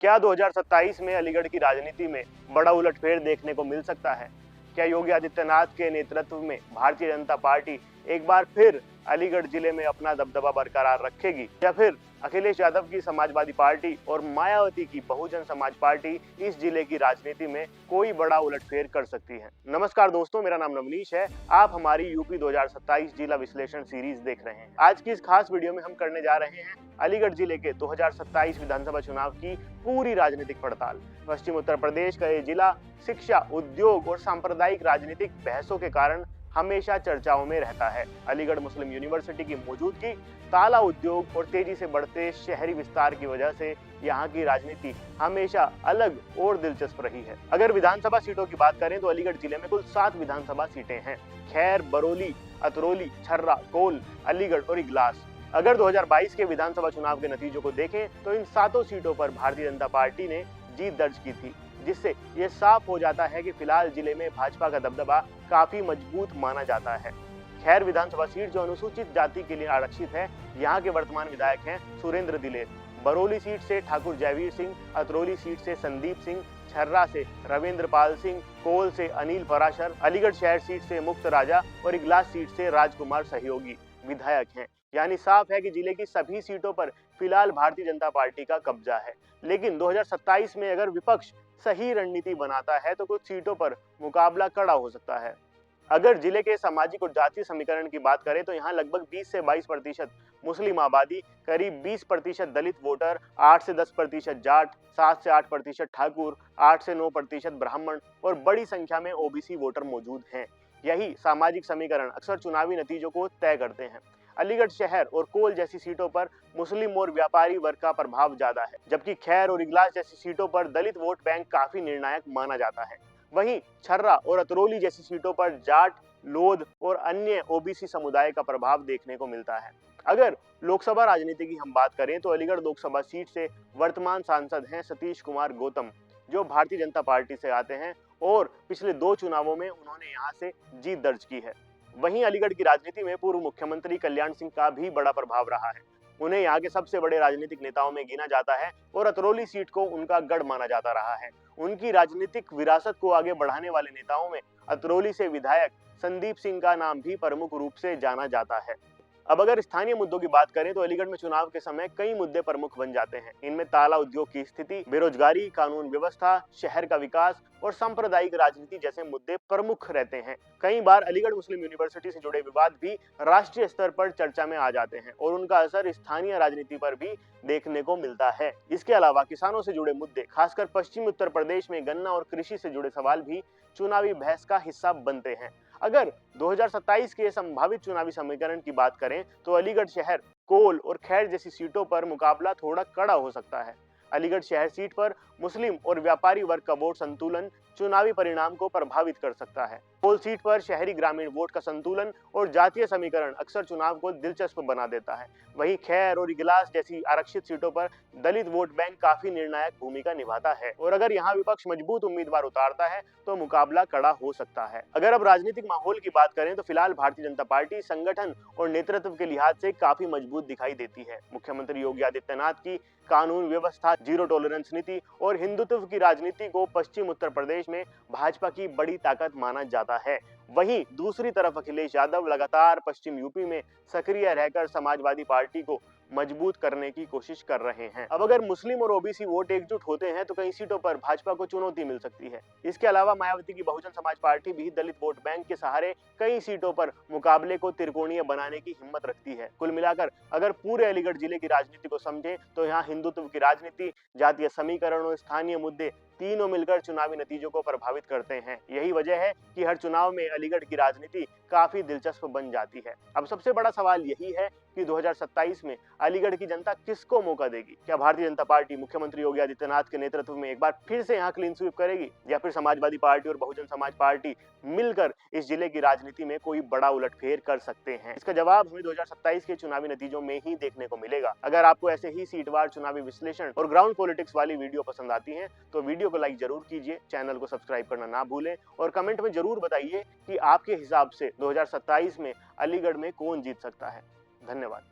क्या 2027 में अलीगढ़ की राजनीति में बड़ा उलटफेर देखने को मिल सकता है? क्या योगी आदित्यनाथ के नेतृत्व में भारतीय जनता पार्टी एक बार फिर अलीगढ़ जिले में अपना दबदबा बरकरार रखेगी, या फिर अखिलेश यादव की समाजवादी पार्टी और मायावती की बहुजन समाज पार्टी इस जिले की राजनीति में कोई बड़ा उलटफेर कर सकती है? नमस्कार दोस्तों, मेरा नाम नवनीश है। आप हमारी यूपी 2027 जिला विश्लेषण सीरीज देख रहे हैं। आज की इस खास वीडियो में हम करने जा रहे हैं अलीगढ़ जिले के 2027 विधानसभा चुनाव की पूरी राजनीतिक पड़ताल। पश्चिम उत्तर प्रदेश का ये जिला शिक्षा, उद्योग और सांप्रदायिक राजनीतिक बहसों के कारण हमेशा चर्चाओं में रहता है। अलीगढ़ मुस्लिम यूनिवर्सिटी की मौजूदगी, ताला उद्योग और तेजी से बढ़ते शहरी विस्तार की वजह से यहाँ की राजनीति हमेशा अलग और दिलचस्प रही है। अगर विधानसभा सीटों की बात करें तो अलीगढ़ जिले में कुल 7 विधानसभा सीटें हैं। खैर, बरौली, अतरौली, छर्रा, कोल, अलीगढ़ और इगलास। अगर 2022 के विधानसभा चुनाव के नतीजों को देखें तो इन 7 सीटों पर भारतीय जनता पार्टी ने जीत दर्ज की थी, जिससे ये साफ हो जाता है कि फिलहाल जिले में भाजपा का दबदबा काफी मजबूत माना जाता है। खैर विधानसभा सीट जो अनुसूचित जाति के लिए आरक्षित है, यहाँ के वर्तमान विधायक हैं सुरेंद्र दिलेर। बरौली सीट से ठाकुर जयवीर सिंह, अतरौली सीट से संदीप सिंह, छर्रा से रविंद्र पाल सिंह, कोल से अनिल पराशर, अलीगढ़ शहर सीट से मुक्त राजा और इगलास सीट से राजकुमार सहयोगी विधायक हैं। यानी साफ है कि जिले की सभी सीटों पर फिलहाल भारतीय जनता पार्टी का कब्जा है। लेकिन 2027 में अगर विपक्ष सही रणनीति बनाता है तो कुछ सीटों पर मुकाबला कड़ा हो सकता है। अगर जिले के सामाजिक और जातीय समीकरण की बात करें तो यहाँ लगभग 20 से 22% मुस्लिम आबादी, करीब 20% दलित वोटर, 8 से 10% जाट, 7 से 8% ठाकुर, 8 से 9% ब्राह्मण और बड़ी संख्या में ओबीसी वोटर मौजूद हैं। यही सामाजिक समीकरण अक्सर चुनावी नतीजों को तय करते हैं। अलीगढ़ शहर और कोल जैसी सीटों पर मुस्लिम और व्यापारी वर्ग का प्रभाव ज्यादा है, जबकि खैर और इगलास जैसी सीटों पर दलित वोट बैंक काफी निर्णायक माना जाता है। वहीं छर्रा और अतरौली जैसी सीटों पर जाट, लोध और अन्य ओबीसी समुदाय का प्रभाव देखने को मिलता है। अगर लोकसभा राजनीति की हम बात करें तो अलीगढ़ लोकसभा सीट से वर्तमान सांसद हैं सतीश कुमार गौतम, जो भारतीय जनता पार्टी से आते हैं और पिछले 2 चुनावों में उन्होंने यहाँ से जीत दर्ज की है। वहीं अलीगढ़ की राजनीति में पूर्व मुख्यमंत्री कल्याण सिंह का भी बड़ा प्रभाव रहा है। उन्हें यहाँ के सबसे बड़े राजनीतिक नेताओं में गिना जाता है और अतरौली सीट को उनका गढ़ माना जाता रहा है। उनकी राजनीतिक विरासत को आगे बढ़ाने वाले नेताओं में अतरौली से विधायक संदीप सिंह का नाम भी प्रमुख रूप से जाना जाता है। अब अगर स्थानीय मुद्दों की बात करें तो अलीगढ़ में चुनाव के समय कई मुद्दे प्रमुख बन जाते हैं। इनमें ताला उद्योग की स्थिति, बेरोजगारी, कानून व्यवस्था, शहर का विकास और सांप्रदायिक राजनीति जैसे मुद्दे प्रमुख रहते हैं। कई बार अलीगढ़ मुस्लिम यूनिवर्सिटी से जुड़े विवाद भी राष्ट्रीय स्तर पर चर्चा में आ जाते हैं और उनका असर स्थानीय राजनीति पर भी देखने को मिलता है। इसके अलावा किसानों से जुड़े मुद्दे, खासकर पश्चिमी उत्तर प्रदेश में गन्ना और कृषि से जुड़े सवाल भी चुनावी बहस का हिस्सा बनते हैं। अगर 2027 के संभावित चुनावी समीकरण की बात करें तो अलीगढ़ शहर, कोल और खैर जैसी सीटों पर मुकाबला थोड़ा कड़ा हो सकता है। अलीगढ़ शहर सीट पर मुस्लिम और व्यापारी वर्ग का वोट संतुलन चुनावी परिणाम को प्रभावित कर सकता है। कोल सीट पर शहरी ग्रामीण वोट का संतुलन और जातीय समीकरण अक्सर चुनाव को दिलचस्प बना देता है। वहीं खैर और इगलास जैसी आरक्षित सीटों पर दलित वोट बैंक काफी निर्णायक भूमिका निभाता है और अगर यहाँ विपक्ष मजबूत उम्मीदवार उतारता है तो मुकाबला कड़ा हो सकता है। अगर अब राजनीतिक माहौल की बात करें तो फिलहाल भारतीय जनता पार्टी संगठन और नेतृत्व के लिहाज से काफी मजबूत दिखाई देती है। मुख्यमंत्री योगी आदित्यनाथ की कानून व्यवस्था, जीरो टॉलरेंस नीति और हिंदुत्व की राजनीति को पश्चिम उत्तर प्रदेश में भाजपा की बड़ी ताकत माना जाता है। वहीं दूसरी तरफ अखिलेश यादव लगातार पश्चिम यूपी में सक्रिय रहकर समाजवादी पार्टी को मजबूत करने की कोशिश कर रहे हैं। अब अगर मुस्लिम और ओबीसी वोट एकजुट होते हैं तो कई सीटों पर भाजपा को चुनौती मिल सकती है। इसके अलावा मायावती की बहुजन समाज पार्टी भी दलित वोट बैंक के सहारे कई सीटों पर मुकाबले को त्रिकोणीय बनाने की हिम्मत रखती है। कुल मिलाकर अगर पूरे अलीगढ़ जिले की राजनीति को समझें तो यहाँ हिंदुत्व की राजनीति, जातीय समीकरण और स्थानीय मुद्दे तीनों मिलकर चुनावी नतीजों को प्रभावित करते हैं। यही वजह है कि हर चुनाव में अलीगढ़ की राजनीति काफी दिलचस्प बन जाती है। अब सबसे बड़ा सवाल यही है कि 2027 में अलीगढ़ की जनता किसको मौका देगी? क्या भारतीय जनता पार्टी मुख्यमंत्री योगी आदित्यनाथ के नेतृत्व में एक बार फिर से यहाँ क्लीन स्वीप करेगी, या फिर समाजवादी पार्टी और बहुजन समाज पार्टी मिलकर इस जिले की राजनीति में कोई बड़ा उलटफेर कर सकते हैं? इसका जवाब हमें 2027 के चुनावी नतीजों में ही देखने को मिलेगा। अगर आपको ऐसे ही सीटवार चुनावी विश्लेषण और ग्राउंड पॉलिटिक्स वाली वीडियो पसंद आती है तो वीडियो को लाइक जरूर कीजिए, चैनल को सब्सक्राइब करना ना भूलें और कमेंट में जरूर बताइए कि आपके हिसाब से 2027 में अलीगढ़ में कौन जीत सकता है। धन्यवाद।